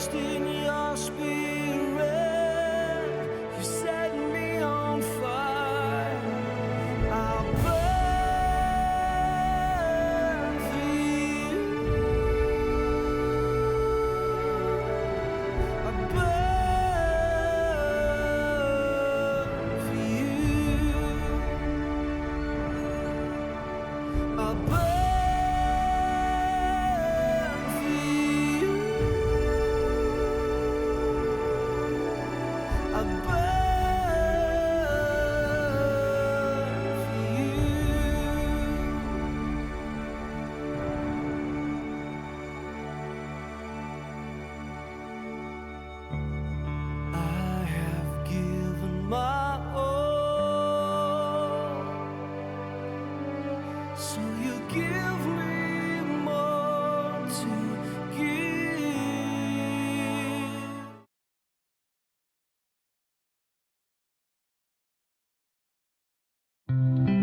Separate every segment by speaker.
Speaker 1: Washed in your spirit, you set me on fire. I'll burn for you. I'll burn for you. I'll burn for you. I'll burn for you. I have given my all, so you give me more to give.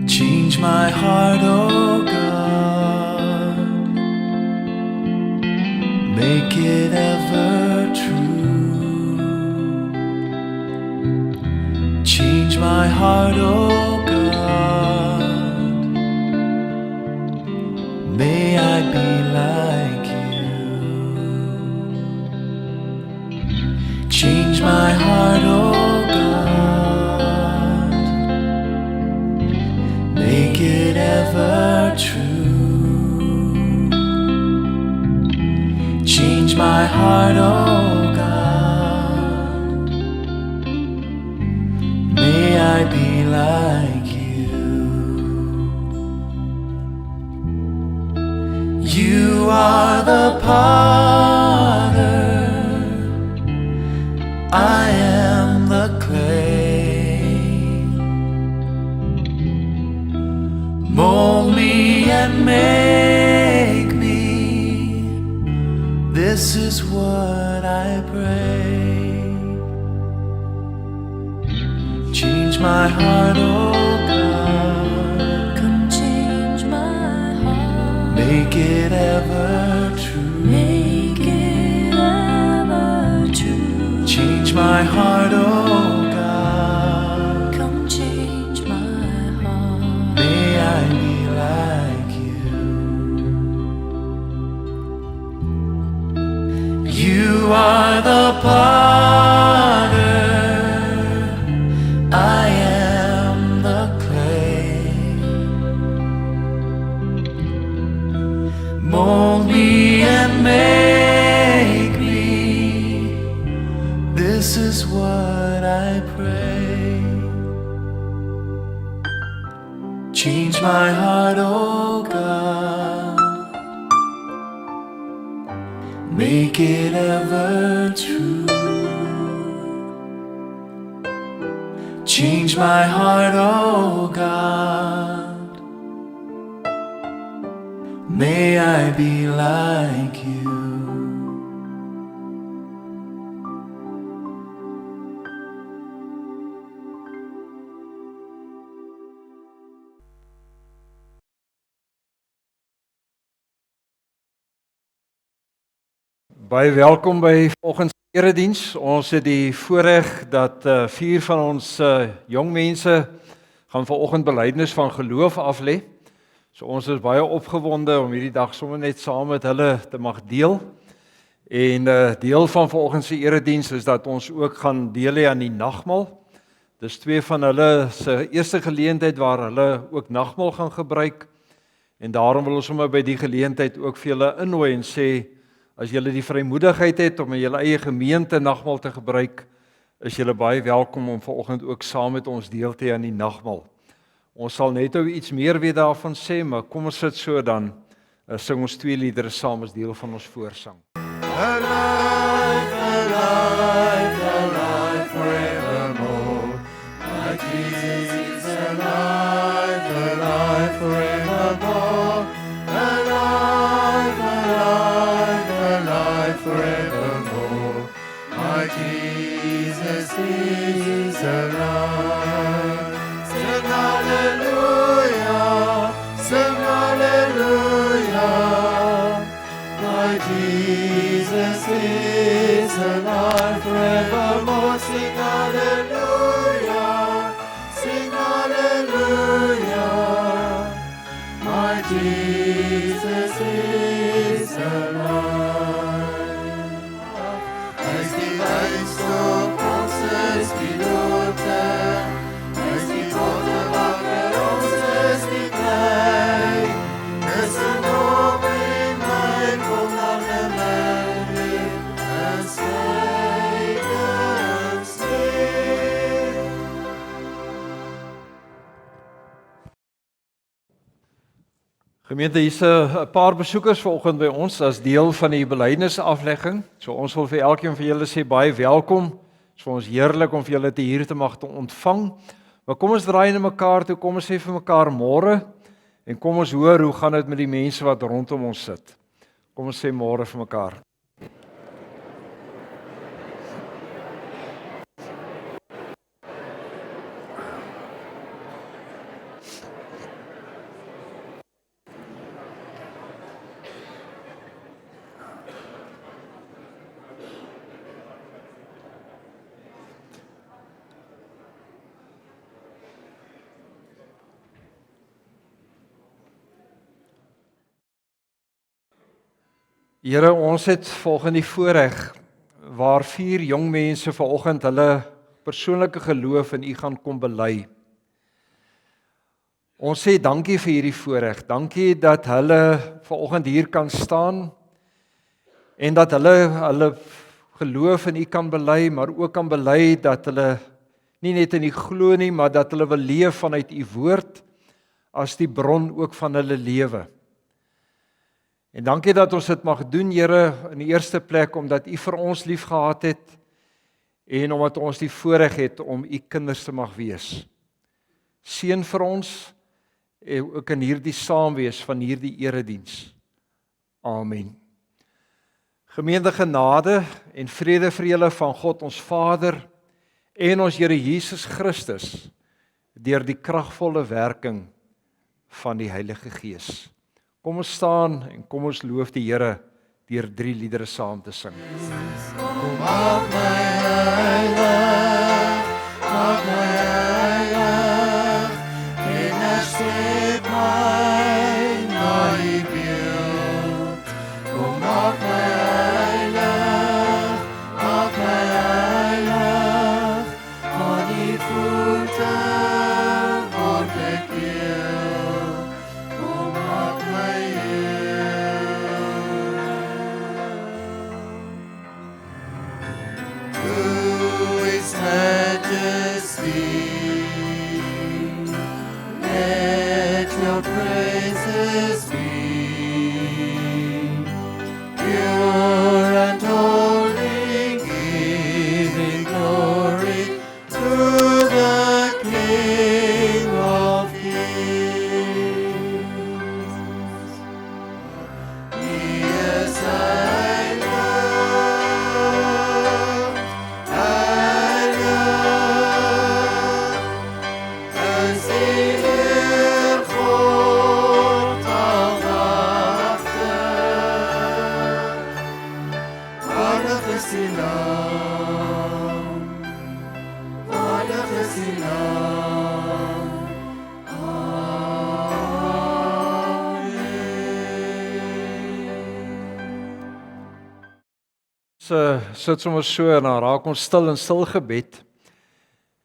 Speaker 1: Change my heart, oh God, make it ever true. Change my heart, oh God, may I be like you. Change my heart, oh God, make it ever true. Change my heart, oh God, may I be like you. You are the potter, I am the clay. Mold me and make me, this is what I pray. Change my heart, oh God,
Speaker 2: Come change my heart,
Speaker 1: make it ever true.
Speaker 2: make it ever true.
Speaker 1: Change my heart, oh God,
Speaker 2: Come change my heart,
Speaker 1: may I be like you. You are the potter, I am the clay. Mold me and make me, this is what I pray. Change my heart, oh God, make it ever true. Change my heart, oh God, may I be like you.
Speaker 3: Baie welkom by vanoggend se erediens. Ons het die voorreg dat 4 van ons jong mense gaan vanoggend belydenis van geloof aflê. So ons is baie opgewonde om hierdie dag sommer net saam met hulle te mag deel. En deel van vanoggend se erediens is dat ons ook gaan deel hê aan die nagmaal. Dis 2 van hulle se eerste geleentheid waar hulle ook nagmaal gaan gebruik. En daarom wil ons sommer by die geleentheid ook vir julle innooi en sê, as julle die vrymoedigheid het om in julle eie gemeente nagmaal te gebruik, is julle baie welkom om vanoggend ook saam met ons deel te hê aan die nagmaal. Ons sal net nou iets meer weer daarvan sê, maar kom ons sit so dan sing ons 2 liedere saam as deel van ons voorsang.
Speaker 1: Alive, alive, alive forevermore. My Jesus is alive, alive forevermore. Alive, alive, alive forevermore. My Jesus is alive. Sing hallelujah, sing hallelujah. My
Speaker 4: My Jesus is alive forevermore. Sing hallelujah, sing hallelujah. My Jesus is alive. Als die wijnstok ons is die lote, als die grote wakker ons is die klei, is een hoop in my kom naar de melody, en skykens neer.
Speaker 3: Gemeente, hier's 'n paar besoekers vanoggend by ons as deel van die belydenisaflegging. So ons wil vir elkeen van julle sê baie welkom. Dit is vir ons heerlik om vir julle hier te mag ontvang. Maar kom ons draai na mekaar toe, kom ons sê vir mekaar môre en kom ons hoor hoe gaan dit met die mense wat rondom ons sit. Kom ons sê môre vir mekaar. Here, ons het volgens die voorreg waar 4 jong mense vanoggend hulle persoonlike geloof in U gaan kom bely. Ons sê dankie vir hierdie voorreg. Dankie dat hulle vanoggend hier kan staan en dat hulle geloof in U kan bely, maar ook kan bely dat hulle nie net in U glo nie, maar dat hulle wil leef vanuit U woord as die bron ook van hulle lewe. En dankie dat ons dit mag doen, Here, in die eerste plek omdat U vir ons lief gehad het en omdat ons die voorreg het om U kinders te mag wees. Seën vir ons en ook in hierdie saamwees van hierdie erediens. Amen. Gemeente, genade en vrede vir julle van God ons Vader en ons Here Jesus Christus deur die kragvolle werking van die Heilige Gees. Kom ons staan en kom ons loof die Here deur 3 liedere saam te sing.
Speaker 4: Kom maak my heilig, maak my heilig, en herskep my na U beeld. Kom maak my heilig, aan U voete word ek heel. Kom maak my to His majesty, let your praises be pure and holy, giving glory to the King of Kings. Yes, I love, en sing Heer God almachtig. Waardig is U naam, waardig is U naam.
Speaker 3: Sit sommer so en dan raak ons stil in stil gebed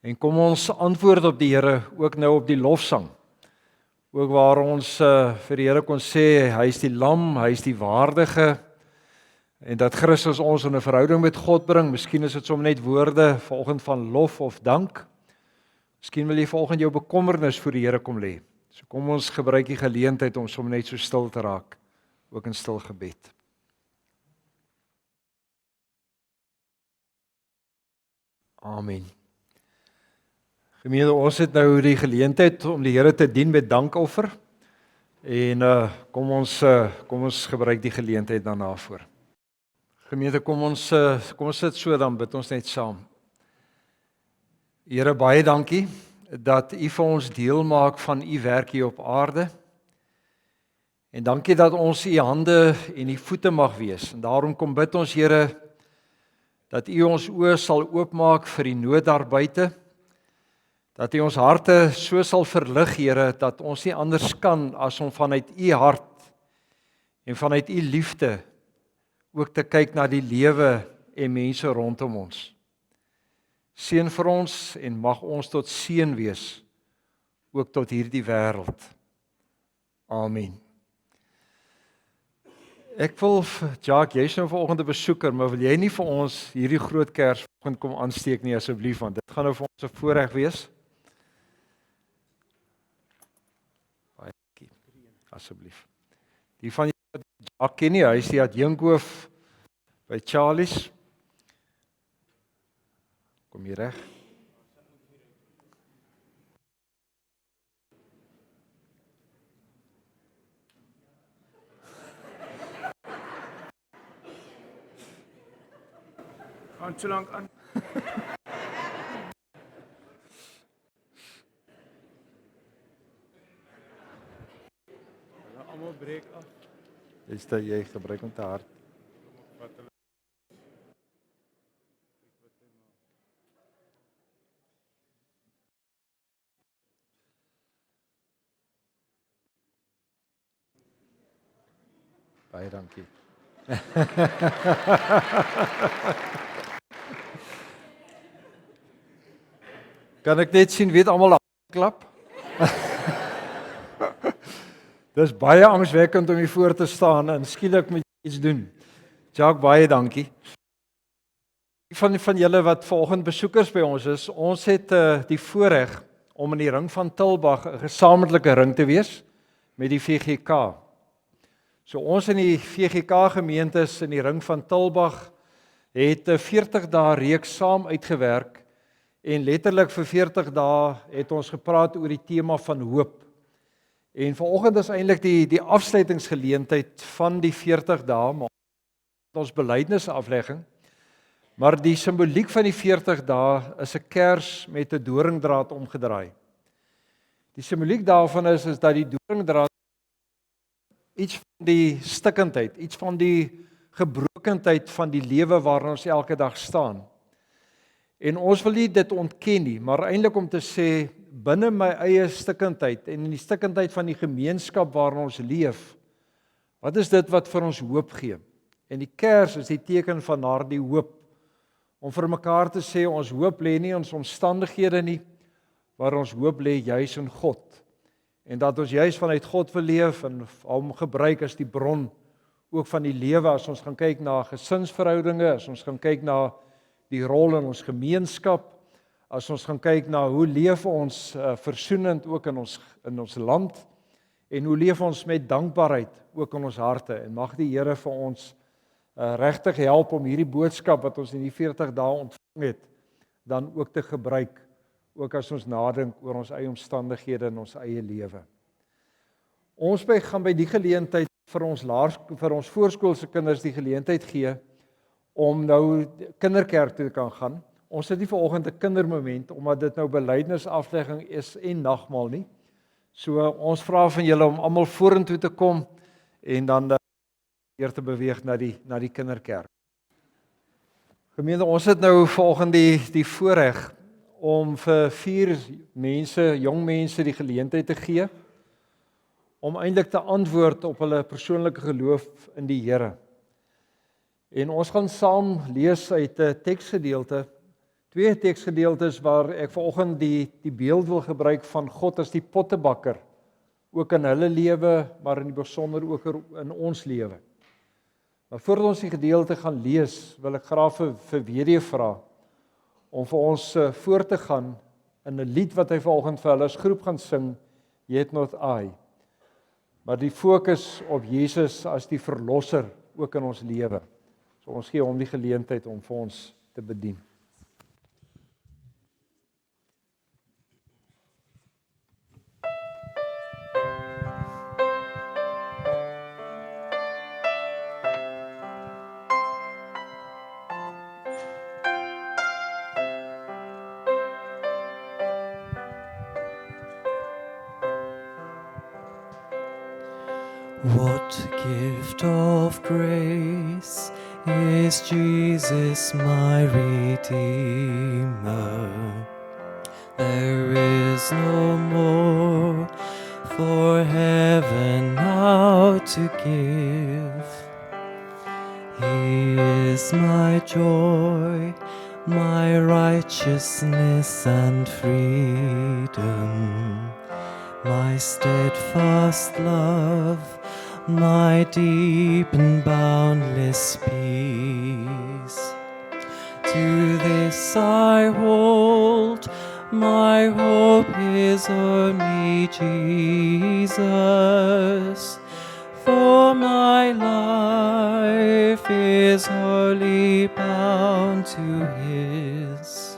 Speaker 3: en kom ons antwoord op die Here ook nou op die lofsang. Ook waar ons vir die Here kon sê hy is die lam, hy is die waardige en dat Christus ons in 'n verhouding met God bring. Miskien is dit sommer net woorde vanoggend van lof of dank. Miskien wil jy vanoggend jou bekommernis voor die Here kom lê. So kom ons gebruik die geleentheid om sommer net so stil te raak, ook in stil gebed. Amen. Gemeente, ons het nou die geleentheid om die Here te dien met dankoffer. En kom ons gebruik die geleentheid daarna voor. Gemeente, kom ons sit so, dan bid ons net saam. Here, baie dankie dat U vir ons deel maak van U werk hier op aarde. En dankie dat ons U hande en U voete mag wees. En daarom kom bid ons Here dat U ons oë sal oopmaak vir die nood daar buite. Dat U ons harte so sal verlig, Here, dat ons nie anders kan as om vanuit U hart en vanuit U liefde ook te kyk na die lewe en mense rondom ons. Seën vir ons en mag ons tot seën wees ook tot hierdie wêreld. Amen. Ek wil, Jacques, jy is nou vanoggend 'n besoeker, maar wil jy nie vir ons hierdie groot kers vanoggend kom aansteek nie asseblief, want dit gaan nou vir ons 'n voorreg wees. Baie dankie. Asseblief. Die van julle wat Jacques ken nie, hy is die adjunkhoof by Charlie's. Kom hier reg.
Speaker 1: Gaan so lank aan. Hulle almal breek af.
Speaker 3: Is dit jy gebruik om te hard? Baie dankie. Kan ek net sien weet almal klap? Dis baie angswekkend om hier voor te staan en skielik moet jy iets doen. Jacques, baie dankie. Van julle wat vanoggend besoekers by ons is, ons het die voorreg om in die ring van Tulbagh 'n gesamentlike ring te wees met die VGK. So ons in die VGK gemeentes in die ring van Tulbagh het 'n 40 dae reeks saam uitgewerk en letterlik vir 40 dae het ons gepraat oor die tema van hoop. En vanoggend is eintlik die afsluitingsgeleentheid van die 40 dae, maar ons belydenisaflegging. Maar die simboliek van die 40 dae is 'n kers met 'n doringdraad omgedraai. Die simboliek daarvan is dat die doringdraad iets van die stikkendheid, iets van die gebrokendheid van die lewe waarin ons elke dag staan. En ons wil nie dit ontken nie, maar eintlik om te sê binne my eie stikkendheid en in die stikkendheid van die gemeenskap waarin ons leef, wat is dit wat vir ons hoop gee? En die kers is die teken van daardie hoop. Om vir mekaar te sê ons hoop lê nie in ons omstandighede nie, maar ons hoop lê juis in God. En dat ons juis vanuit God wil leef en hom gebruik as die bron ook van die lewe as ons gaan kyk na gesinsverhoudinge, as ons gaan kyk na die rol in ons gemeenskap, as ons gaan kyk na hoe leef ons versoenend ook in ons land en hoe leef ons met dankbaarheid ook in ons harte en mag die Here vir ons regtig help om hierdie boodskap wat ons in die 40 dae ontvang het dan ook te gebruik ook as ons nadink oor ons eie omstandighede in ons eie lewe. Ons gaan by die geleentheid vir ons voorskoolse kinders die geleentheid gee om nou kinderkerk toe te kan gaan. Ons het nie vanoggend 'n kindermoment omdat dit nou belydenisaflegging is en nagmaal nie. So ons vra van julle om almal vorentoe te kom en dan weer te beweeg na die kinderkerk. Gemeente, ons het nou vanoggend die voorreg om vir 4 mense, jong mense die geleentheid te gee om eintlik te antwoord op hulle persoonlike geloof in die Here. En ons gaan saam lees uit 'n teksgedeelte, 2 teksgedeeltes waar ek vanoggend die beeld wil gebruik van God as die pottebakker, ook in hulle lewe, maar in die besonder ook in ons lewe. Maar voordat ons die gedeelte gaan lees, wil ek graag vir Wedie vra om vir ons voor te gaan in 'n lied wat hy vanoggend vir hulle as groep gaan sing, Yet Not I. Maar die fokus op Jesus as die verlosser ook in ons lewe. So ons gee hom die geleentheid om vir ons te bedien.
Speaker 1: What gift of grace is Jesus my Redeemer? There is no more for heaven now to give. He is my joy, my righteousness and freedom, my steadfast love, my deep and boundless peace. To this I hold, my hope is only Jesus, for my life is wholly bound to His.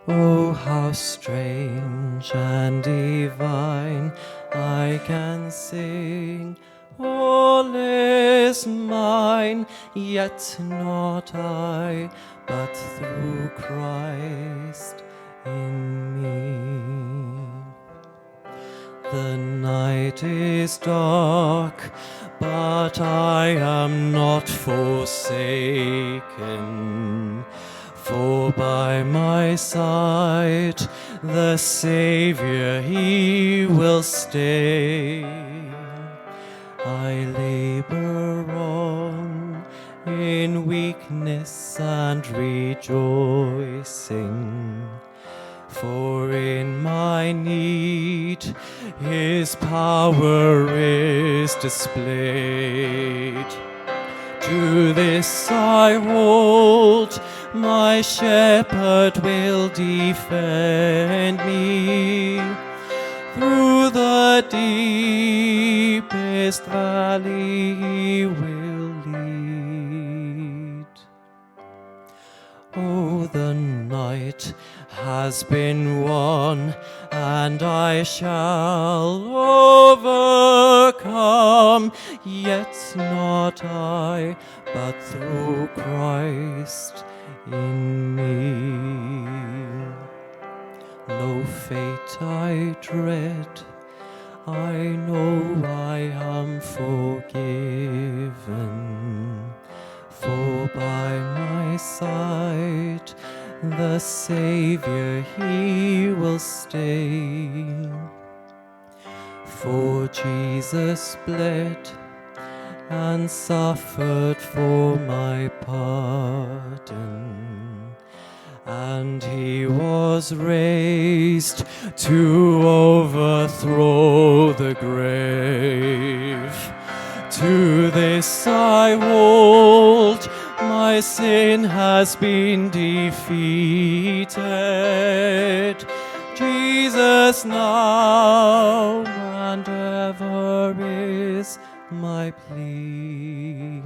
Speaker 1: Oh, how strange and divine, I can sing, all is mine, yet not I, but through Christ in me. The night is dark, but I am not forsaken, for by my side the Savior He will stay. I labor on in weakness and rejoicing, for in my need His power is displayed. To this I hold, my shepherd will defend me. Through the deepest valley He will lead. Oh, the night has been won, and I shall overcome, yet not I, but through Christ in me. No fate I dread, I know I am forgiven, for by my side the Savior He will stay. For Jesus bled and suffered for my pardon, and He was raised to overthrow the grave. To this I hold, my sin has been defeated. Jesus now and ever is my plea.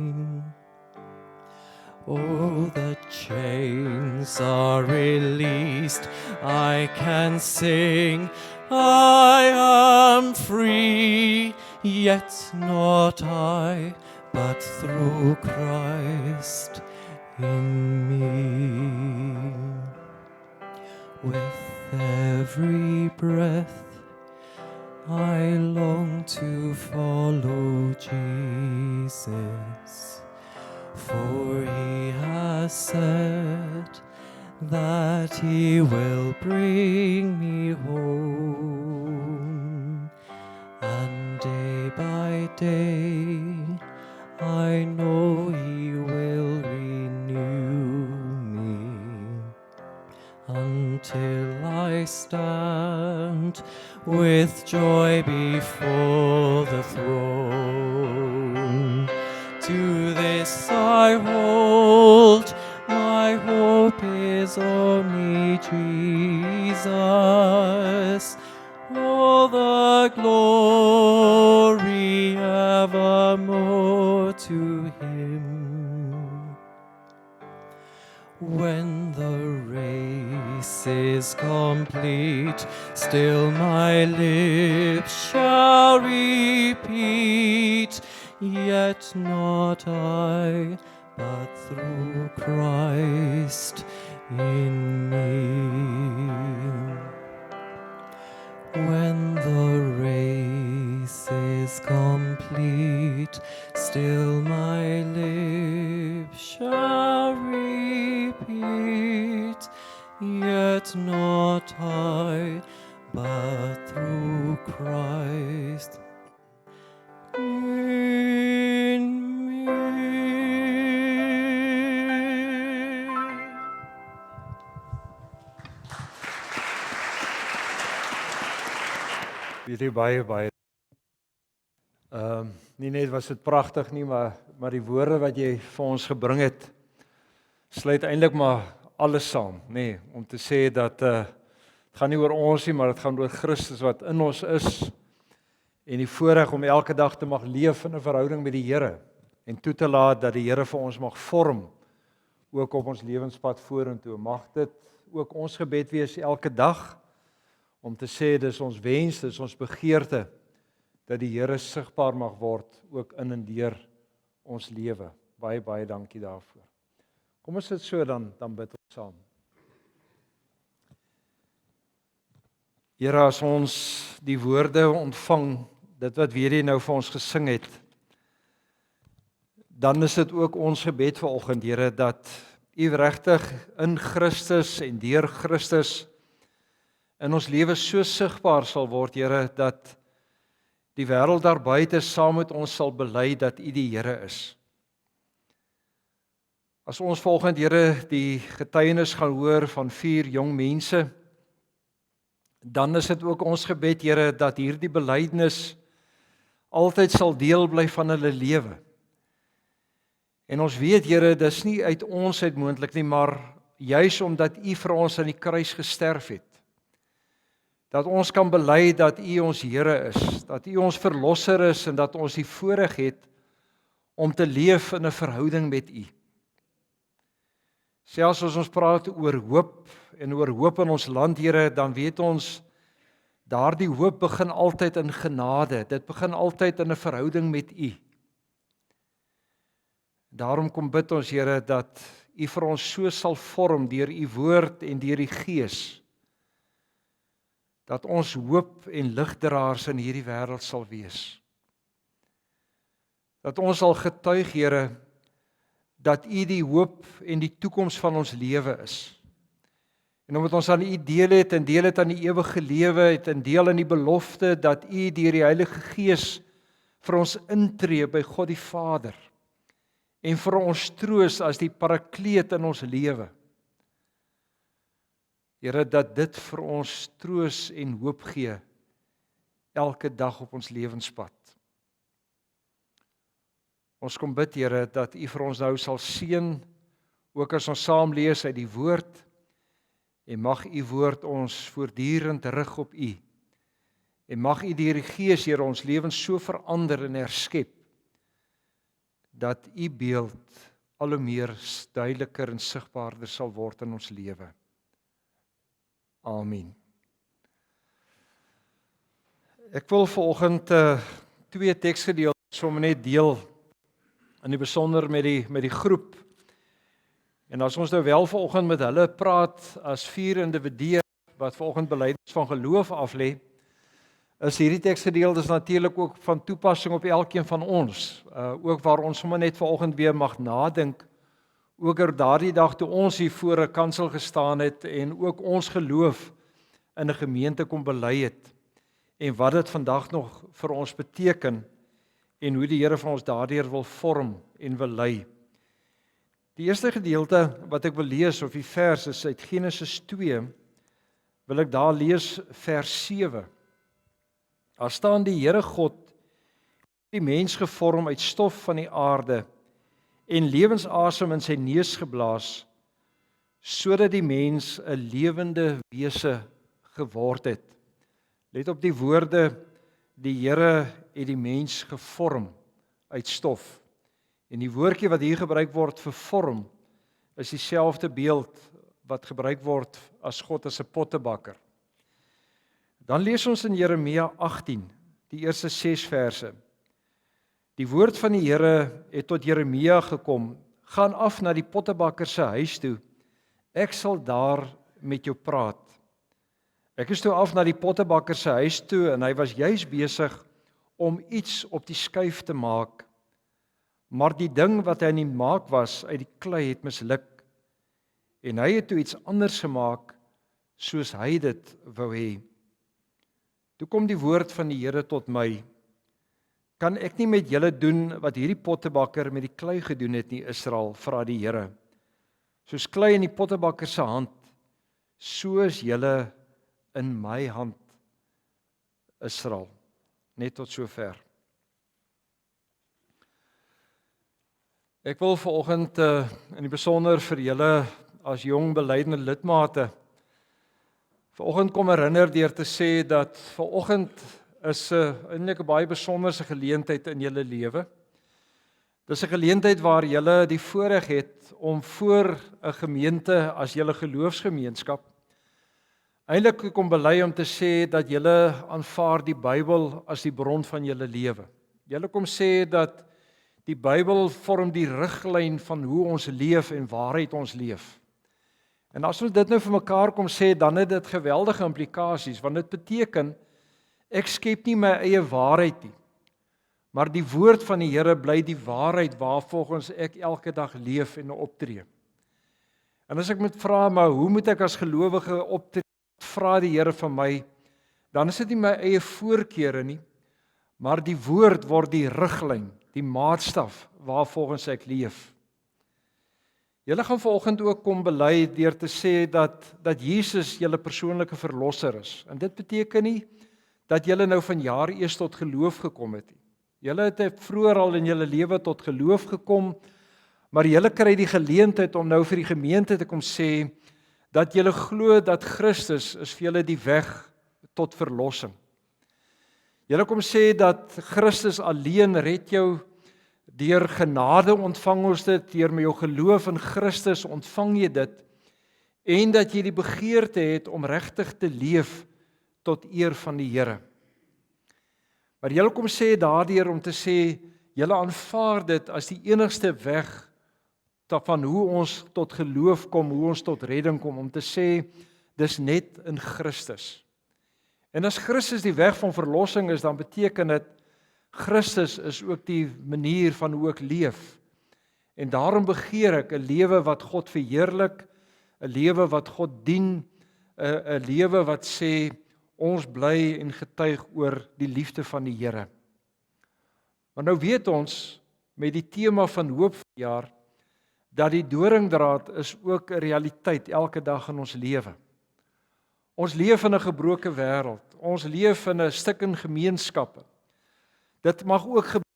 Speaker 1: Oh, the chains are released, I can sing, I am free, yet not I, but through Christ in me. With every breath I long to follow Jesus, for He has said that He will bring me home, and day by day I know He will renew me, until I stand with joy before the throne. To this I hold, my hope is only Jesus. All the glory evermore to Him. When the race is complete, still my lips shall repeat, yet not I, but through Christ in me. When the race is complete, still my lips shall repeat, yet not I, but through Christ in me.
Speaker 3: Weet jy baie. Nie net was dit pragtig nie, maar die woorde wat jy vir ons gebring het, sluit eintlik maar alles saam, nê, om te sê dat het gaan nie oor ons nie, maar dit gaan oor Christus wat in ons is en die voorreg om elke dag te mag leef in 'n verhouding met die Here en toe te laat dat die Here vir ons mag vorm ook op ons lewenspad vorentoe. Mag dit ook ons gebed wees elke dag om te sê dis ons wens, dis ons begeerte dat die Here sigbaar mag word ook in en deur ons lewe. Baie dankie daarvoor. Kom ons sit so dan bid ons saam. Here, as ons die woorde ontvang, dit wat weer hier nou vir ons gesing het, dan is dit ook ons gebed vanoggend, Here, dat U regtig in Christus en deur Christus in ons lewe so sigbaar sal word, Here, dat die wêreld daar buite saam met ons sal bely dat U die Here is. As ons volgende, Here, die getuienis gaan hoor van 4 jong mense, dan is dit ook ons gebed, Here, dat hierdie belydenis altyd sal deel bly van hulle lewe. En ons weet, Here, dis nie uit ons uit moontlik nie, maar juis omdat U vir ons aan die kruis gesterf het, dat ons kan bely dat U ons Here is, dat U ons verlosser is en dat ons die voorreg het om te leef in 'n verhouding met U. Selfs as ons praat oor hoop en oor hoop in ons land, Here, dan weet ons, daardie hoop begin altyd in genade, dit begin altyd in 'n verhouding met U. Daarom kom bid ons, Here, dat U vir ons so sal vorm deur U woord en deur die Gees, dat ons hoop en ligdraers in hierdie wêreld sal wees. Dat ons sal getuig, Here, dat U die hoop en die toekoms van ons lewe is. En omdat ons aan U deel het en deel het aan die ewige lewe, het en deel in die belofte dat U deur die Heilige Gees vir ons intree by God die Vader en vir ons troos as die parakleet in ons lewe. Here, dat dit vir ons troos en hoop gee elke dag op ons lewenspad. Ons kom bid, Here, dat U vir ons nou sal seën, ook as ons saam lees uit die woord, en mag U woord ons voortdurend rig op U. En mag U deur die Gees, Here, ons lewens so verander en herskep, dat U beeld al hoe meer duideliker en sigbaarder sal word in ons lewe. Amen. Ek wil vanoggend 2 teksgedeeltes sommer net deel, in die besonder met die groep. En as ons nou wel vanoggend met hulle praat as 4 individue wat vanoggend belydenis van geloof aflê, is hierdie teksgedeeltes natuurlik ook van toepassing op elkeen van ons. Ook waar ons sommer net vanoggend weer mag nadink, ook oor daardie dag toe ons hier voor 'n kansel gestaan het en ook ons geloof in 'n gemeente kom bely het en wat dit vandag nog vir ons beteken en hoe die Here vir ons daardeur wil vorm en wil lei. Die eerste gedeelte wat ek wil lees, of die vers, is uit Genesis 2, wil ek daar lees vers 7. Daar staan: die Here God die mens gevorm uit stof van die aarde en lewensasem in sy neus geblaas, sodat die mens 'n lewende wese geword het. Let op die woorde, die Here het die mens gevorm uit stof. En die woordjie wat hier gebruik word vir vorm, is dieselfde beeld wat gebruik word as God as 'n pottebakker. Dan lees ons in Jeremia 18, die eerste 6 verse. Die woord van die Here het tot Jeremia gekom: gaan af na die pottebakker se huis toe, ek sal daar met jou praat. Ek is toe af na die pottebakker se huis toe en hy was juis besig om iets op die skuif te maak, maar die ding wat hy aan die maak was uit die klei het misluk, en hy het toe iets anders gemaak, soos hy dit wou hê. Toe kom die woord van die Here tot my, kan ek nie met julle doen wat hierdie pottebakker met die klei gedoen het nie, Israel, vra die Here. Soos klei in die pottebakker se hand, so is julle in my hand, Israel. Net tot sover. Ek wil vanoggend in die besonder vir julle as jong belydende lidmate vanoggend kom herinner deur te sê dat vanoggend is eintlik 'n baie besonderse geleentheid in julle lewe. Dis 'n geleentheid waar julle die voorreg het om voor 'n gemeente as julle geloofsgemeenskap eintlik kom bely om te sê dat julle aanvaar die Bybel as die bron van julle lewe. Julle kom sê dat die Bybel vorm die riglyn van hoe ons leef en waaruit ons leef. En as ons dit nou vir mekaar kom sê, dan het dit geweldige implikasies, want dit beteken ek skep nie my eie waarheid nie, maar die woord van die Here bly die waarheid waarvolgens ek elke dag leef en optree. En as ek moet vra, maar hoe moet ek as gelowige optree? Vra die Here van my, dan is dit nie my eie voorkeure nie, maar die woord word die riglyn, die maatstaf waarvolgens ek leef. Julle gaan vanoggend ook kom bely deur te sê dat Jesus julle persoonlike verlosser is. En dit beteken nie dat julle nou vanjaar eers tot geloof gekom het nie. Julle het vroeër al in julle lewe tot geloof gekom, maar julle kry die geleentheid om nou vir die gemeente te kom sê dat julle glo dat Christus is vir julle die weg tot verlossing. Julle kom sê dat Christus alleen red jou, deur genade ontvang ons dit, deur met jou geloof in Christus ontvang jy dit, en dat jy die begeerte het om regtig te leef tot eer van die Here. Maar julle kom sê daardeur om te sê, julle aanvaar dit as die enigste weg van hoe ons tot geloof kom, hoe ons tot redding kom, om te sê, dis net in Christus. En as Christus die weg van verlossing is, dan beteken dit, Christus is ook die manier van hoe ek leef. En daarom begeer ek 'n lewe wat God verheerlik, 'n lewe wat God dien, 'n lewe wat sê, ons bly en getuig oor die liefde van die Here. Maar nou weet ons, met die tema van hoop verjaar, dat die doringdraad is ook 'n realiteit elke dag in ons lewe. Ons leef in 'n gebroke wêreld. Ons leef in 'n stikkende gemeenskappe. Dit mag ook gebeur.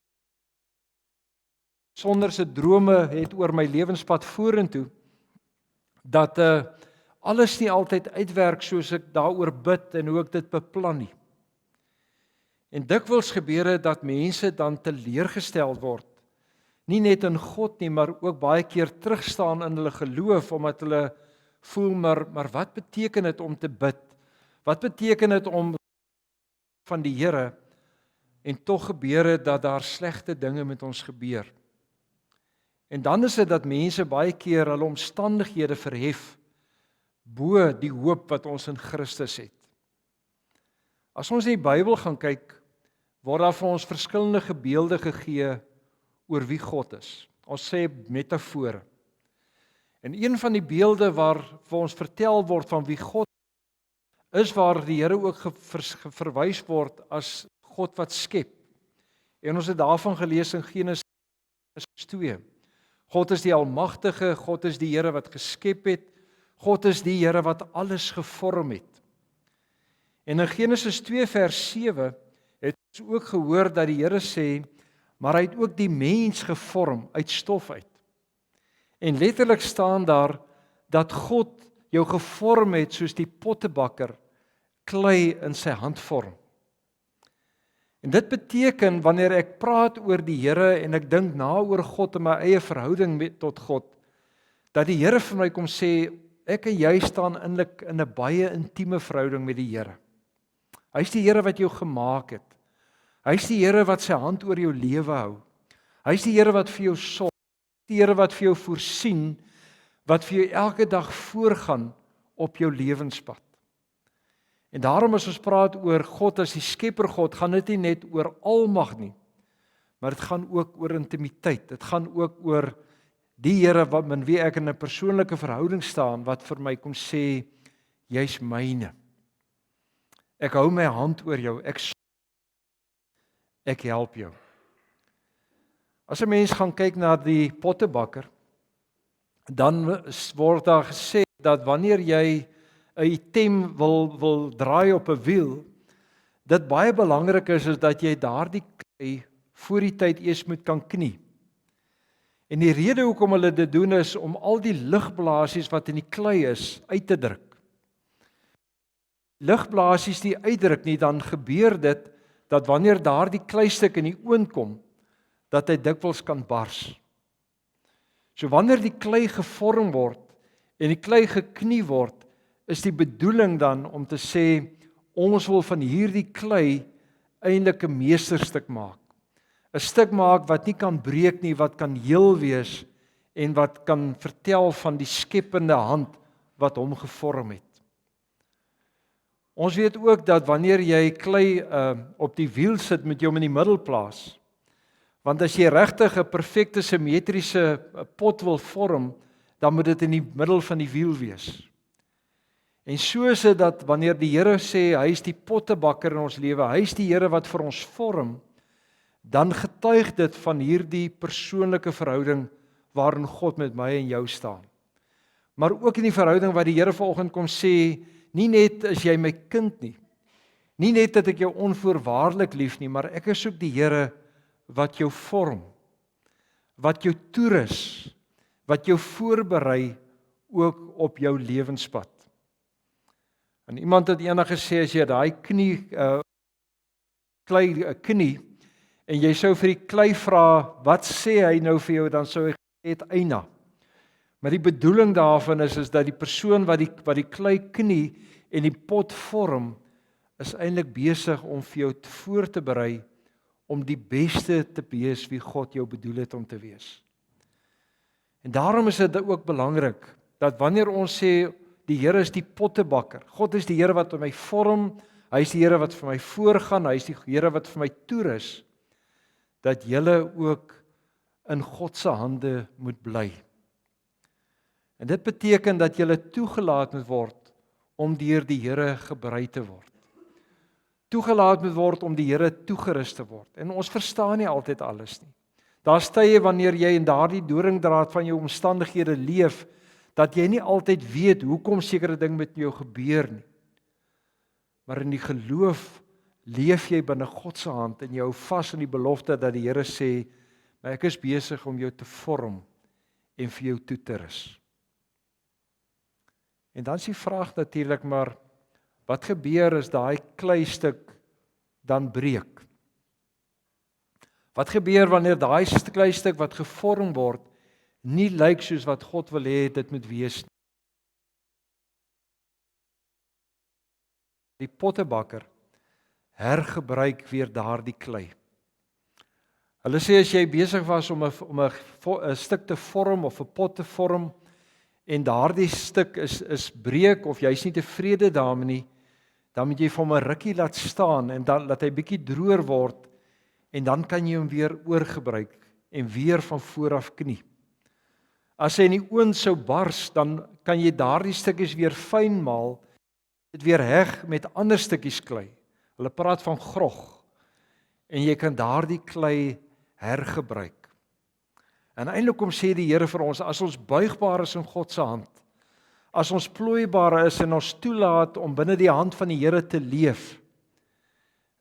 Speaker 3: Sonder se drome het oor my lewenspad vorentoe dat alles nie altyd uitwerk soos ek daaroor bid en hoe ek dit beplan nie. En dikwels gebeur dit dat mense dan teleurgestel word. Nie net in God nie, maar ook baie keer terugstaan in hulle geloof, omdat hulle voel, maar wat beteken dit om te bid? Wat beteken dit om van die Here, en tog gebeur dit dat daar slegte dinge met ons gebeur. En dan is dit dat mense baie keer hulle omstandighede verhef, bo die hoop wat ons in Christus het. As ons in die Bybel gaan kyk, word daar vir ons verskillende gebeelde gegee oor wie God is. Ons sê metafore. En een van die beelde waar vir ons vertel word van wie God is, waar die Here ook verwys word as God wat skep. En ons het daarvan gelees in Genesis 2. God is die Almagtige, God is die Here wat geskep het, God is die Here wat alles gevorm het. En in Genesis 2 vers 7 het ons ook gehoor dat die Here sê, maar hy het ook die mens gevorm uit stof uit. En letterlik staan daar dat God jou gevorm het soos die pottebakker klei in sy hand vorm. En dit beteken wanneer ek praat oor die Here en ek dink na oor God en my eie verhouding tot God, dat die Here vir my kom sê, ek en jy staan eintlik in 'n baie intieme verhouding met die Here. Hy is die Here wat jou gemaak het. Hy is die Here wat sy hand oor jou lewe hou. Hy is die Here wat vir jou sorg. Die Here wat vir jou voorsien, wat vir jou elke dag voorgaan op jou lewenspad. En daarom as ons praat oor God as die skepper God, gaan dit nie net oor almag nie, maar dit gaan ook oor intimiteit. Dit gaan ook oor die Here met wie ek in 'n persoonlike verhouding staan, wat vir my kom sê, jy's myne. Ek hou my hand oor jou, ek help jou. As 'n mens gaan kyk na die pottebakker, dan word daar gesê dat wanneer jy 'n item wil draai op 'n wiel, dit baie belangrik is dat jy daardie klei voor die tyd eers moet kan knie. En die rede hoekom hulle dit doen is om al die lugblaasies wat in die klei is uit te druk. Lugblaasies die uitdruk nie, dan gebeur dit dat wanneer daardie kleistuk in die oond kom, dat hy dikwels kan bars. So wanneer die klei gevorm word en die klei geknie word, is die bedoeling dan om te sê, ons wil van hierdie klei eintlik 'n meesterstuk maak. 'n Stuk maak wat nie kan breek nie, wat kan heel wees en wat kan vertel van die skepende hand wat hom gevorm het. Ons weet ook dat wanneer jy klei op die wiel sit, moet jy hom in die middel plaas. Want as jy regtig 'n perfekte simmetriese pot wil vorm, dan moet dit in die middel van die wiel wees. En so is dit dat wanneer die Here sê, hy is die pottebakker in ons lewe, hy is die Here wat vir ons vorm, dan getuig dit van hierdie persoonlike verhouding waarin God met my en jou staan. Maar ook in die verhouding wat die Here vanoggend kom sê, nie net is jy my kind nie, nie net dat ek jou onvoorwaardelik lief nie, maar ek is ook die Here wat jou vorm, wat jou toerus, wat jou voorberei ook op jou lewenspad. En iemand het eendag gesê, as jy daai klei knie, en jy sou vir die klei vra, wat sê hy nou vir jou, dan sou hy gesê het eina. Maar die bedoeling daarvan is dat die persoon wat die klei knie en die pot vorm, is eintlik besig om vir jou voor te berei, om die beste te wees wie God jou bedoel het om te wees. En daarom is dit ook belangrik, dat wanneer ons sê, die Here is die pottebakker, God is die Here wat my vorm, hy is die Here wat vir my voorgaan, hy is die Here wat vir my toerus, dat julle ook in God se hande moet bly. En dit beteken dat julle toegelaat moet word om deur die Here gebrei te word. Toegelaat moet word om die Here toegerus te word. En ons verstaan nie altyd alles nie. Daar's tye wanneer jy in daardie doringdraad van jou omstandighede leef, dat jy nie altyd weet hoekom sekere ding met jou gebeur nie. Maar in die geloof leef jy binne God se hand en jy hou vas in die belofte dat die Here sê, maar ek is besig om jou te vorm en vir jou toe te rus. En dan is die vraag natuurlik maar, wat gebeur as daai kleistuk dan breek? Wat gebeur wanneer daai kleistuk wat gevorm word, nie lyk soos wat God wil hê dit moet wees nie? Die pottebakker hergebruik weer daardie klei. Hulle sê as jy besig was om 'n stuk te vorm of 'n pot te vorm en daardie stuk is breek of jy's nie tevrede daarmee nie, dan moet jy vir hom 'n rukkie laat staan en dan laat hy bietjie droër word en dan kan jy hom weer oorgebruik en weer van voor af knie. As hy in die oond sou bars, dan kan jy daardie stukkies weer fyn maal, dit weer heg met ander stukkies klei. Hulle praat van grog. En jy kan daardie klei hergebruik. En eintlik kom sê die Here vir ons, as ons buigbaar is in God se hand, as ons plooibaar is en ons toelaat om binne die hand van die Here te leef,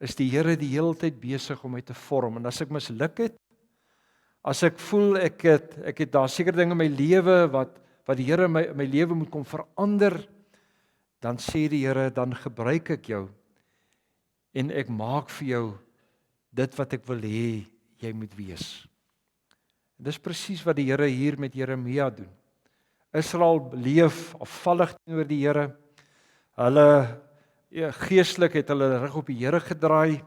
Speaker 3: is die Here die hele tyd besig om my te vorm. En as ek misluk het, as ek voel ek het daar seker dinge in my lewe wat die Here my lewe moet kom verander, dan sê die Here, dan gebruik ek jou en ek maak vir jou dit wat ek wil hê jy moet wees. Dis presies wat die Here hier met Jeremia doen. Israel leef afvallig teenoor die Here. Hulle geestelik het hulle rug op die Here gedraai.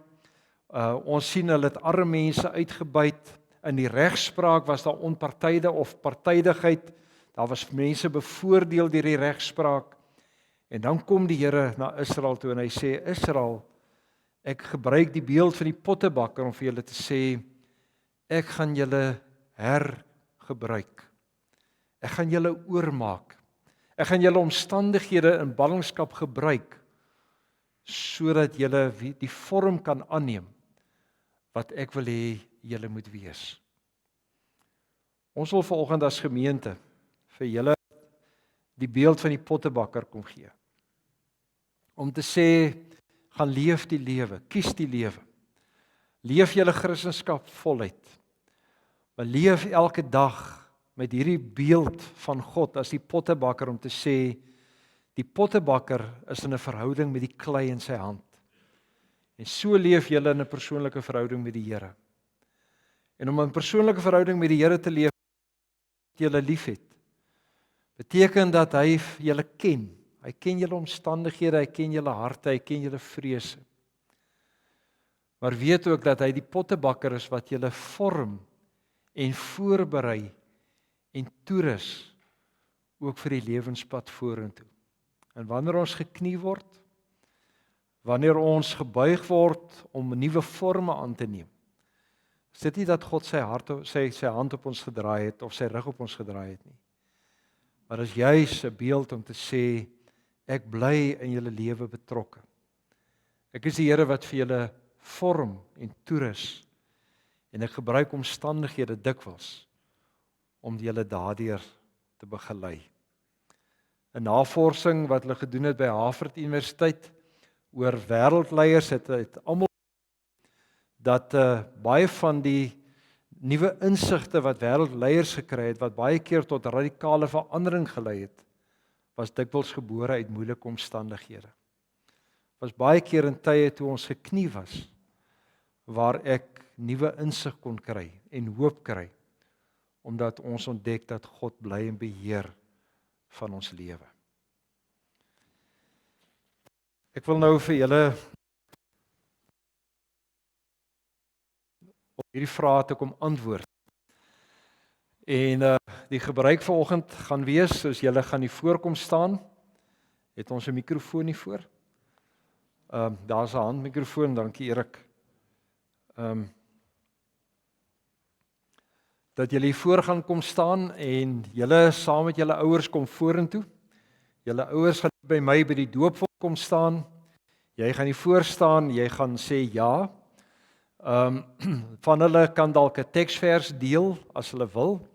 Speaker 3: Ons sien hulle het arme mense uitgebuit. In die regspraak was daar onpartyde of partydigheid. Daar was mense bevoordeel deur die regspraak. En dan kom die Here na Israel toe en hy sê, Israel, ek gebruik die beeld van die pottebakker om vir julle te sê, ek gaan julle hergebruik. Ek gaan julle oormaak. Ek gaan julle omstandighede in ballingskap gebruik, sodat julle die vorm kan aanneem, wat ek wil hê julle moet wees. Ons wil vanoggend as gemeente vir julle die beeld van die pottebakker kom gee. Om te sê, gaan leef die lewe, kies die lewe. Leef julle Christendom voluit. Maar leef elke dag met hierdie beeld van God as die pottebakker om te sê, die pottebakker is in 'n verhouding met die klei in sy hand. En so leef julle in 'n persoonlike verhouding met die Here. En om 'n persoonlike verhouding met die Here te leef, wat julle liefhet, beteken dat hy julle ken. Hy ken julle omstandighede, hy ken julle harte, hy ken julle vrese. Maar weet ook dat hy die pottebakker is wat julle vorm en voorberei en toerus ook vir die lewenspad vorentoe. En wanneer ons geknie word, wanneer ons gebuig word om nuwe forme aan te neem, is dit nie dat God sy hand op ons gedraai het of sy rug op ons gedraai het nie. Maar is juis 'n beeld om te sê, ek bly in julle lewe betrokke. Ek is die Here wat vir julle vorm en toerus en ek gebruik omstandighede dikwels om julle daardeur te begelei. 'n Navorsing wat hulle gedoen het by Harvard Universiteit oor wêreldleiers het almal dat baie van die nuwe insigte wat wêreldleiers gekry het, wat baie keer tot radikale verandering gelei het, was dikwels gebore uit moeilike omstandighede. Was baie keer in tye toe ons geknie was, waar ek nuwe insig kon kry en hoop kry, omdat ons ontdek dat God bly in beheer van ons lewe. Ek wil nou vir julle op hierdie vrae te kom antwoord. En die gebruik vanoggend gaan wees, soos julle gaan hier voorkom staan, het ons 'n mikrofoon hier voor. Daar's 'n handmikrofoon, dankie Erik. Dat julle hier voor gaan kom staan en julle saam met julle ouers kom vorentoe. Julle ouers gaan by my by die doopvont kom staan. Jy gaan hier voor staan, jy gaan sê ja. Van hulle kan dalk 'n teksvers deel as hulle wil.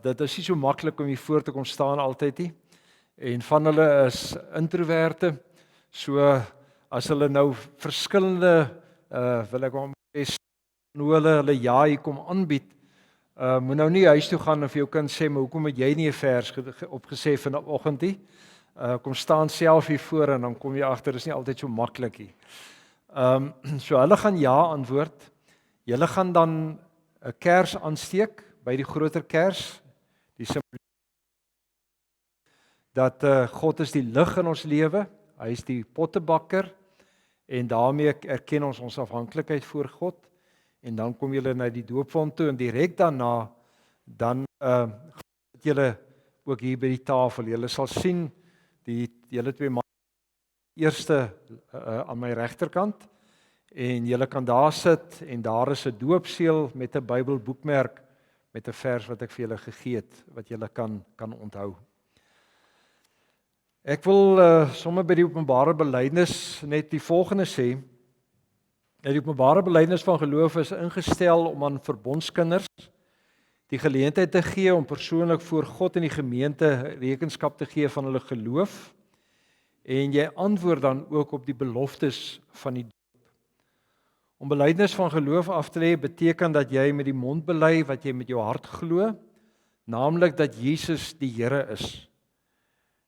Speaker 3: Dit is nie so maklik om hier voor te kom staan altyd nie. En van hulle is introverte. So as hulle nou verskillende wil ek hom sê hoe hulle ja hier kom aanbied, moet nou nie huis toe gaan en vir jou kind sê, maar hoekom het jy nie 'n vers opgesê vanoggend nie? Kom staan self hier voor en dan kom jy agter, is nie altyd so maklik nie. So hulle gaan ja antwoord. Julle gaan dan 'n kers aansteek by die groter kers. Die dat God is die lig in ons lewe. Hy is die pottebakker en daarmee erken ons afhanklikheid voor God. En dan kom julle na die doopvont toe en direk daarna dan sit julle ook hier by die tafel. Julle sal sien julle twee man eerste aan my regterkant en julle kan daar sit en daar is 'n doopseël met 'n Bybelboekmerk met 'n vers wat ek vir julle gegee het wat julle kan onthou. Ek wil sommer by die openbare belydenis net die volgende sê. Die openbare belydenis van geloof is ingestel om aan verbondskinders die geleentheid te gee om persoonlik voor God en die gemeente rekenskap te gee van hulle geloof. En jy antwoord dan ook op die beloftes van die doop. Om belydenis van geloof af te lê beteken dat jy met die mond bely wat jy met jou hart glo, naamlik dat Jesus die Here is.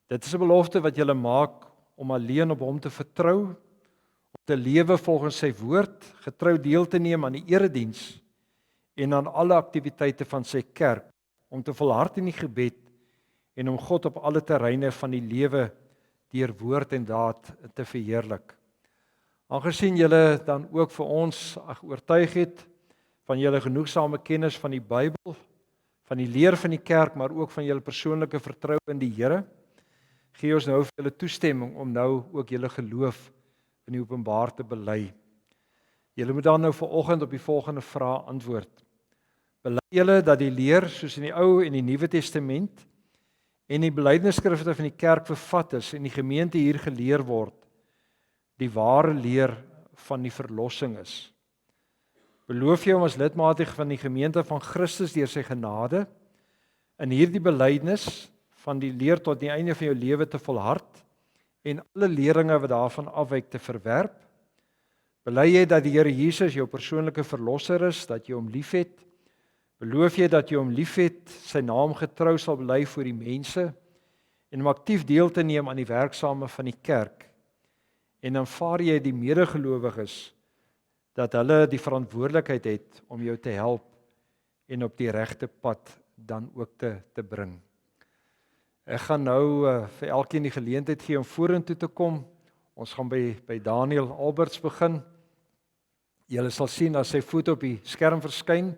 Speaker 3: Dit is 'n belofte wat jy maak om alleen op hom te vertrou, om te lewe volgens sy woord, getrou deel te neem aan die erediens en aan alle aktiwiteite van sy kerk, om te volhard in die gebed en om God op alle terreine van die lewe deur woord en daad te verheerlik. Aangesien julle dan ook vir ons oortuig het van julle genoegsame kennis van die Bybel, van die leer van die kerk, maar ook van julle persoonlike vertroue in die Here, gee ons nou vir julle toestemming om nou ook julle geloof in die openbaar te bely. Julle moet dan nou vanoggend op die volgende vraag antwoord. Bely julle dat die leer soos in die Ou en die Nuwe Testament en die belydenisskrifte van die kerk vervat is en die gemeente hier geleer word, die ware leer van die verlossing is? Beloof jy om as lidmatig van die gemeente van Christus deur sy genade in hierdie belydenis van die leer tot die einde van jou lewe te volhard en alle leringe wat daarvan afwyk te verwerp? Bely jy dat die Here Jesus jou persoonlike verlosser is, dat jy hom liefhet? Beloof jy dat jy hom liefhet, sy naam getrou sal bely voor die mense en om aktief deel te neem aan die werksame van die kerk? En aanvaar jy die medegelowiges dat hulle die verantwoordelikheid het om jou te help en op die regte pad dan ook te bring? Ek gaan nou vir elkeen die geleentheid gee om vorentoe te kom. Ons gaan by Daniel Alberts begin. Julle sal sien as sy foto op die skerm verskyn,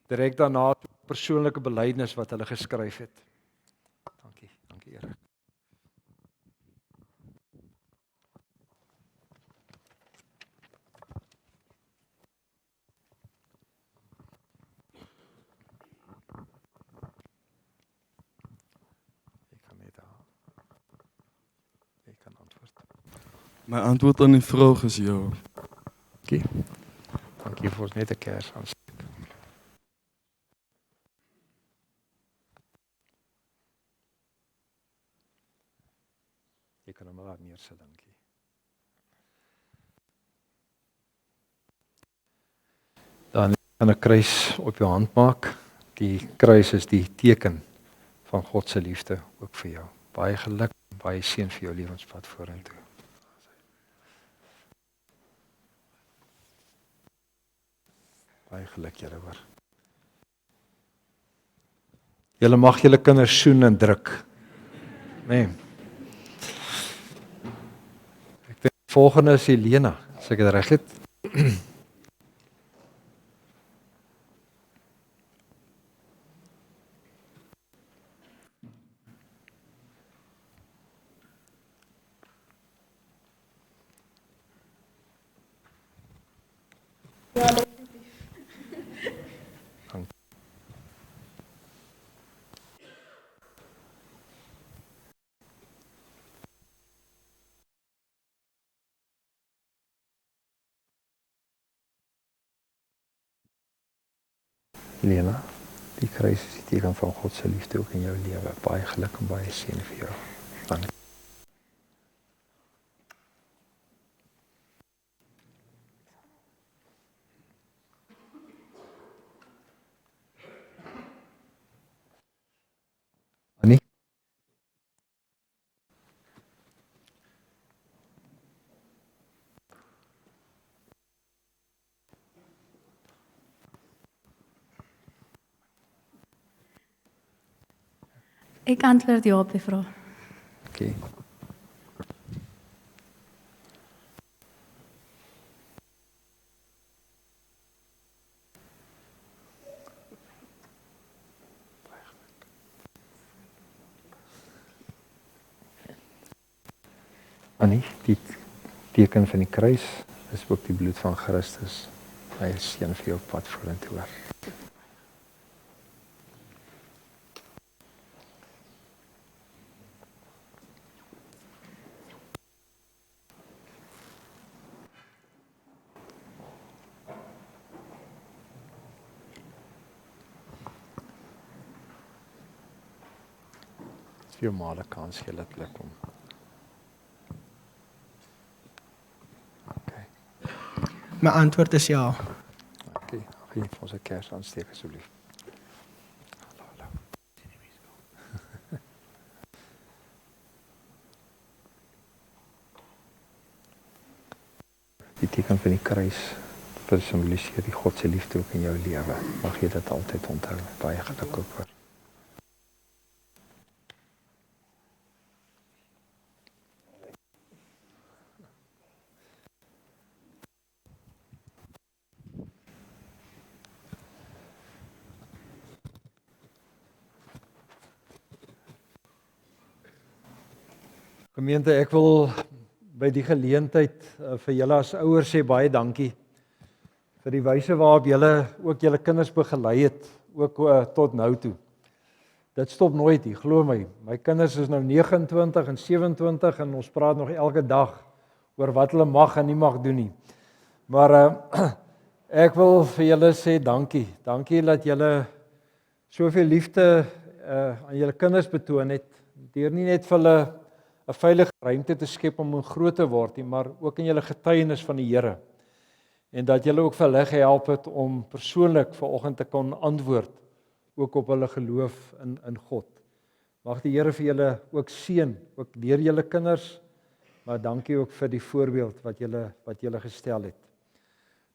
Speaker 3: direk daarna persoonlike belydenis wat hulle geskryf het. Dankie Erik. Ek kan antwoord.
Speaker 5: My antwoord aan die vraag is ja.
Speaker 3: Dankie. Dankie vir ons net 'n kers aan. Jy kan hom laat neersit, dankie. Dan kan 'n kruis op jou hand maak. Die kruis is die teken van God se liefde ook vir jou. Baie geluk, baie seën vir jou lewenspad vorentoe. Baie geluk julle hoor. Julle mag julle kinders soen en druk. Nee. Ek dink volgende is Helena, as ek dit reg het. Helena, die kruis is die teken van God se liefde ook in jou lewe. Baie geluk en baie seën vir jou. Dankie. Annie?
Speaker 6: Ek antwoord ja op die vraag.
Speaker 3: Okay. Annie, die teken van die kruis is ook die bloed van Christus. Hy is seën vir jou pad vorentoe hoor. Vir male kans gee dat plek om. Okay.
Speaker 7: My antwoord is ja.
Speaker 3: Okay, gee vir ons 'n kers aansteek asseblief. Hallo. Die teken van die kruis simboliseer die God se liefde ook in jou lewe. Mag jy dit altyd onthou. Baie geluk ook hoor. Gemeente, ek wil by die geleentheid vir julle as ouers sê baie dankie vir die wyse waarop julle ook julle kinders begelei het, ook tot nou toe. Dit stop nooit nie, glo my. My kinders is nou 29 en 27 en ons praat nog elke dag oor wat hulle mag en nie mag doen nie. Maar ek wil vir julle sê dankie. Dankie dat julle soveel liefde aan julle kinders betoon het, deur nie net vir hulle 'n veilige ruimte te skep om groot te word nie, maar ook in julle getuienis van die Here. En dat julle ook vir hulle gehelp het om persoonlik vanoggend te kon antwoord ook op hulle geloof in God. Mag die Here vir julle ook seën, ook deur julle kinders, maar dankie ook vir die voorbeeld wat julle gestel het.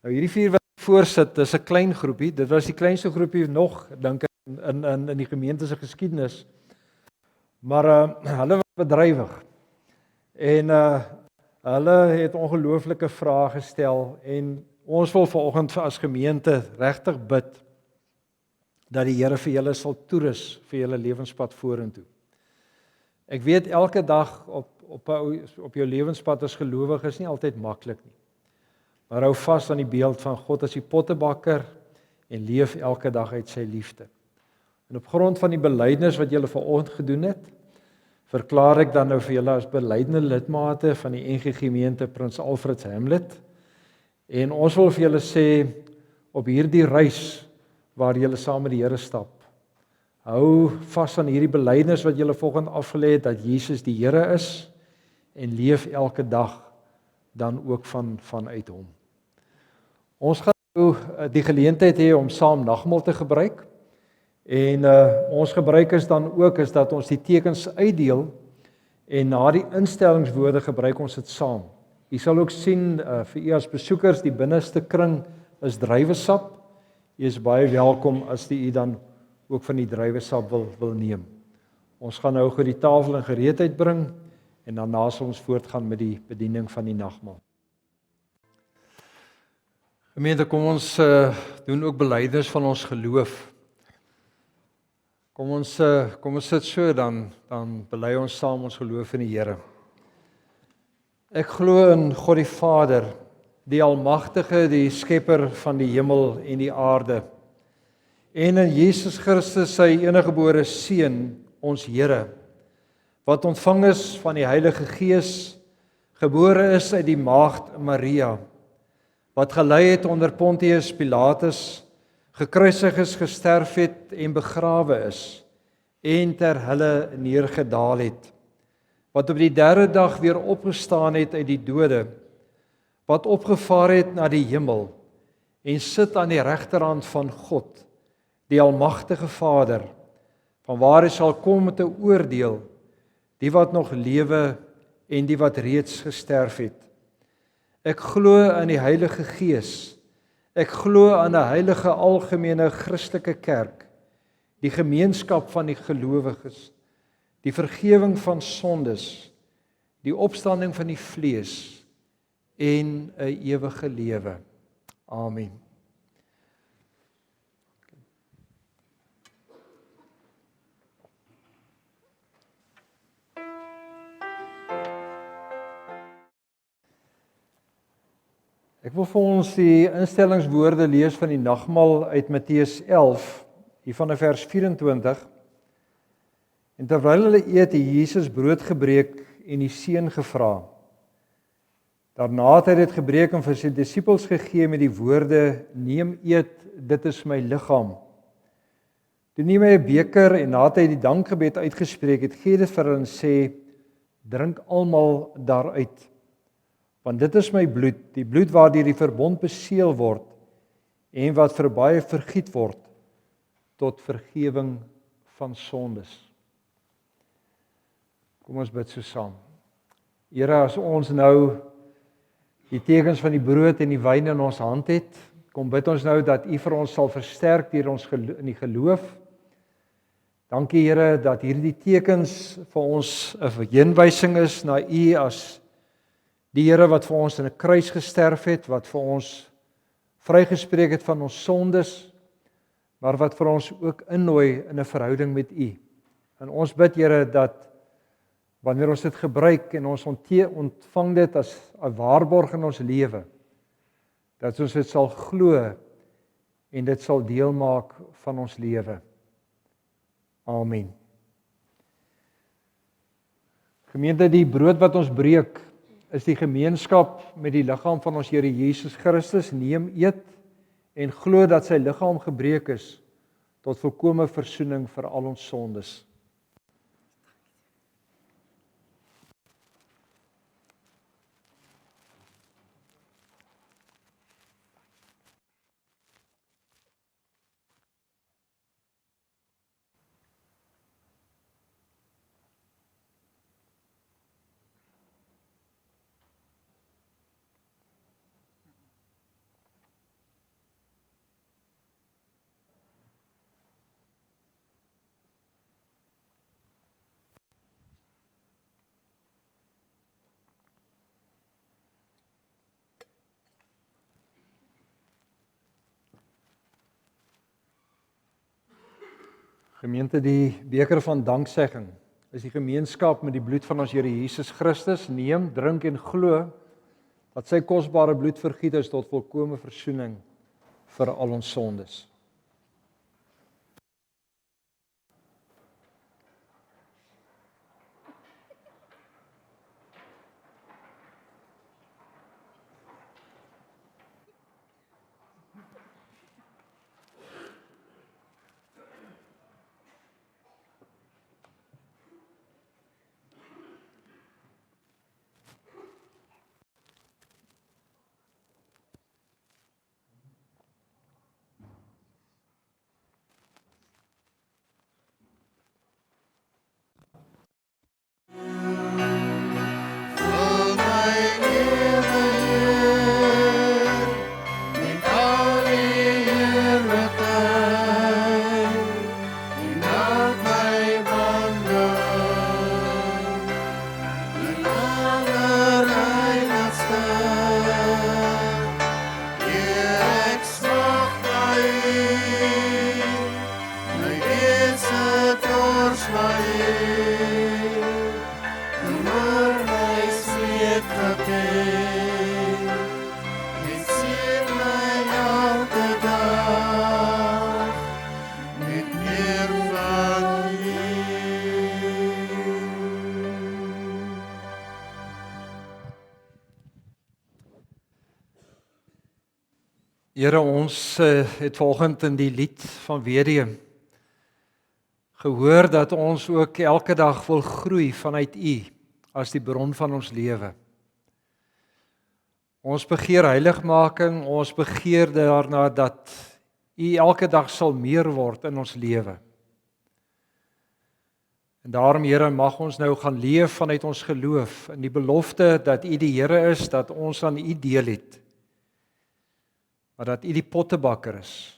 Speaker 3: Nou hierdie 4 wat voorsit, is 'n klein groepie. Dit was die kleinste groepie nog, dink ek, in die gemeente se geskiedenis. Maar hulle was bedrywig. En hulle het ongelooflike vrae gestel en ons wil vanoggend as gemeente regtig bid dat die Here vir julle sal toerus vir julle lewenspad vorentoe. Ek weet elke dag op jou lewenspad as gelowige is nie altyd maklik nie. Maar hou vas aan die beeld van God as die pottebakker en leef elke dag uit sy liefde. En op grond van die belydenis wat julle vanoggend gedoen het, verklaar ek dan nou vir julle as belydende lidmate van die NG Gemeente Prins Alfred Hamlet. En ons wil vir julle sê op hierdie reis waar julle saam met die Here stap, hou vas aan hierdie belydenis wat julle volgende afgelê het dat Jesus die Here is en leef elke dag dan ook vanuit hom. Ons gaan nou die geleentheid hê om saam nagmaal te gebruik. En ons gebruik is dan ook is dat ons die tekens uitdeel en na die instellingswoorde gebruik ons dit saam. Jy sal ook sien vir u as besoekers, die binneste kring is druiwesap. U is baie welkom as u dan ook van die druiwesap wil neem. Ons gaan nou gou die tafel in gereedheid bring en daarna sal ons voortgaan met die bediening van die nagmaal. Gemeente, kom ons doen ook belydenis van ons geloof. Kom ons sit so dan bely ons saam ons geloof in die Here. Ek glo in God die Vader, die Almagtige, die Skepper van die hemel en die aarde. En in Jesus Christus, sy eniggebore Seun, ons Here, wat ontvang is van die Heilige Gees, gebore is uit die maagd Maria, wat gelei het onder Pontius Pilatus, gekruisig is, gesterf het en begrawe is en ter hulle neergedaal het, wat op die 3de dag weer opgestaan het uit die dode, wat opgevaar het na die hemel en sit aan die regterhand van God, die Almagtige Vader, vanwaar hy sal kom om te oordeel die wat nog lewe en die wat reeds gesterf het. Ek glo in die Heilige Gees. Ek glo aan 'n heilige algemene Christelike kerk, die gemeenskap van die gelowiges, die vergifnis van sondes, die opstanding van die vlees en 'n ewige lewe. Amen. Ek wil vir ons die instellingswoorde lees van die nagmaal uit Matteus 11, hier van vers 24. En terwyl hulle eet, het Jesus brood gebreek en die seën gevra. Daarna het hy dit gebreek en vir sy disippels gegee met die woorde: "Neem, eet, dit is my liggaam." Toe neem hy 'n beker en nadat hy die dankgebed uitgespreek het, gee dit vir hulle en sê: "Drink almal daaruit. Want dit is my bloed, die bloed waardeur die verbond beseël word en wat vir baie vergiet word tot vergifnis van sondes." Kom ons bid so saam. Here, as ons nou die tekens van die brood en die wyn in ons hand het, kom bid ons nou dat U vir ons sal versterk deur ons in die geloof. Dankie Here dat hierdie tekens vir ons 'n heenwysing is na U as die Here wat vir ons in 'n kruis gesterf het, wat vir ons vrygespreek het van ons sondes, maar wat vir ons ook innooi in 'n verhouding met U. En ons bid Here dat wanneer ons dit gebruik en ons ontvang dit as 'n waarborg in ons lewe, dat ons dit sal glo en dit sal deel maak van ons lewe. Amen. Gemeente, die brood wat ons breek, is die gemeenskap met die liggaam van ons Here Jesus Christus. Neem, eet en glo dat sy liggaam gebreek is tot volkomme versoening vir al ons sondes. Gemeente, die beker van danksegging is die gemeenskap met die bloed van ons Here Jesus Christus. Neem, drink en glo dat sy kosbare bloed vergiet is tot volkomme versoening vir al ons sondes. Here, ons het vanoggend in die lied van Weduwee gehoor dat ons ook elke dag wil groei vanuit U as die bron van ons lewe. Ons begeer heiligmaking, ons begeer daarna dat U elke dag sal meer word in ons lewe. En daarom, Here, mag ons nou gaan leef vanuit ons geloof in die belofte dat U die Here is, dat ons aan U deel het. Maar dat U die pottebakker is,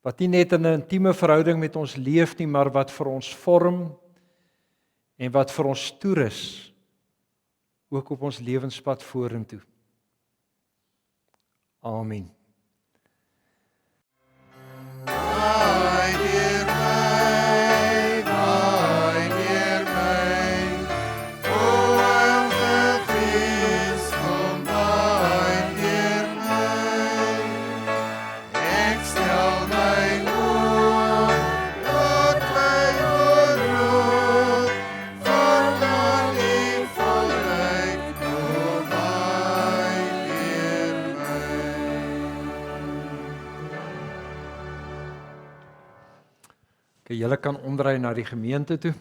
Speaker 3: wat nie net in 'n intieme verhouding met ons leef nie, maar wat vir ons vorm en wat vir ons toerus, ook op ons lewenspad vorentoe. Amen. Julle kan omdraai na die gemeente toe.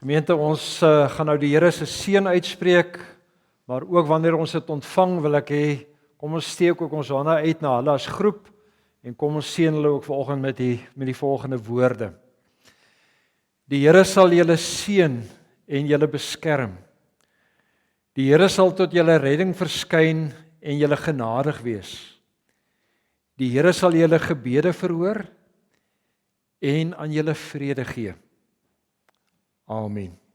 Speaker 3: Gemeente, ons gaan nou die Here se seën uitspreek, maar ook wanneer ons dit ontvang, wil ek hê, kom ons steek ook ons hande uit na hulle as groep, en kom ons seën hulle ook vanoggend met die volgende woorde. Die Here sal julle seën en julle beskerm. Die Here sal tot julle redding verskyn en julle genadig wees. Die Here sal julle gebede verhoor en aan julle vrede gee. Amen.